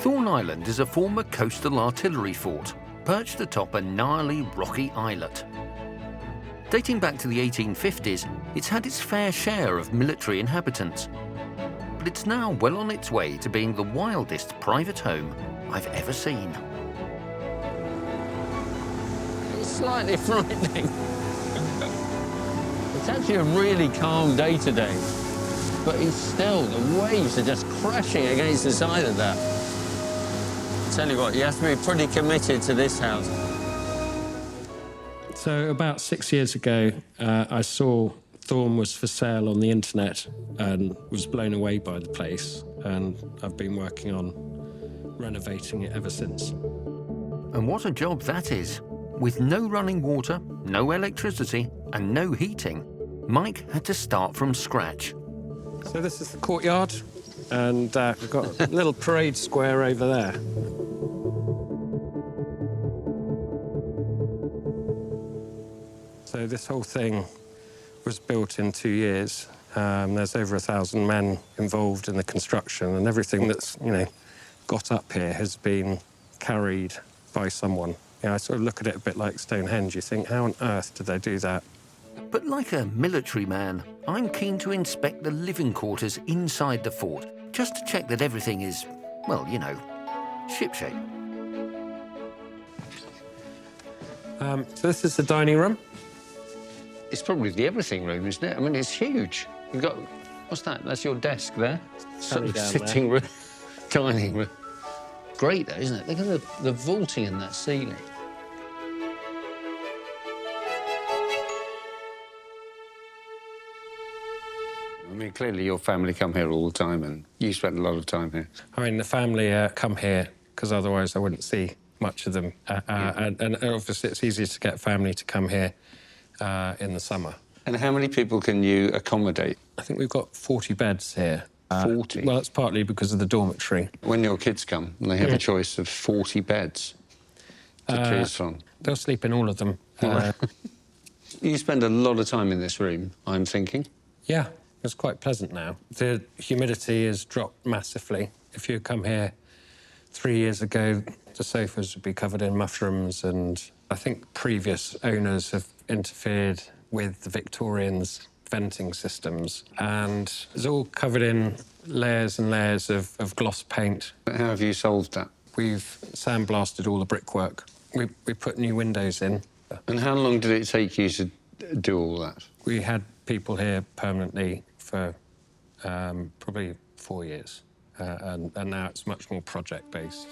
Thorn Island is a former coastal artillery fort, perched atop a gnarly rocky islet. Dating back to the 1850s, it's had its fair share of military inhabitants. But it's now well on its way to being the wildest private home I've ever seen. It's slightly frightening. It's actually a really calm day today, but it's still, the waves are just crashing against the side of that. Tell you what, you have to be pretty committed to this house. So about 6 years ago, I saw Thorn was for sale on the internet and was blown away by the place. And I've been working on renovating it ever since. And what a job that is. With no running water, no electricity, and no heating, Mike had to start from scratch. So this is the courtyard, and we've got a little parade square over there. So this whole thing was built in 2 years. There's over 1,000 men involved in the construction, and everything that's, got up here has been carried by someone. I sort of look at it a bit like Stonehenge. You think, how on earth did they do that? But like a military man, I'm keen to inspect the living quarters inside the fort, just to check that everything is, well, shipshape. So this is the dining room. It's probably the everything room, isn't it? I mean, it's huge. You've got, what's that? That's your desk there? Sitting room, dining room. Great, though, isn't it? Look at the vaulting in that ceiling. I mean, clearly your family come here all the time, and you spend a lot of time here. I mean, the family come here because otherwise I wouldn't see much of them. And obviously it's easier to get family to come here in the summer. And how many people can you accommodate? I think we've got 40 beds here. 40? Well, it's partly because of the dormitory. When your kids come, they have a choice of 40 beds to choose from. They'll sleep in all of them. You spend a lot of time in this room, I'm thinking. Yeah, it's quite pleasant now. The humidity has dropped massively. If you come here 3 years ago, the sofas would be covered in mushrooms, and I think previous owners have interfered with the Victorians' venting systems, and it's all covered in layers and layers of gloss paint. But how have you solved that? We've sandblasted all the brickwork. We put new windows in. And how long did it take you to do all that? We had people here permanently for probably 4 years, and now it's much more project-based.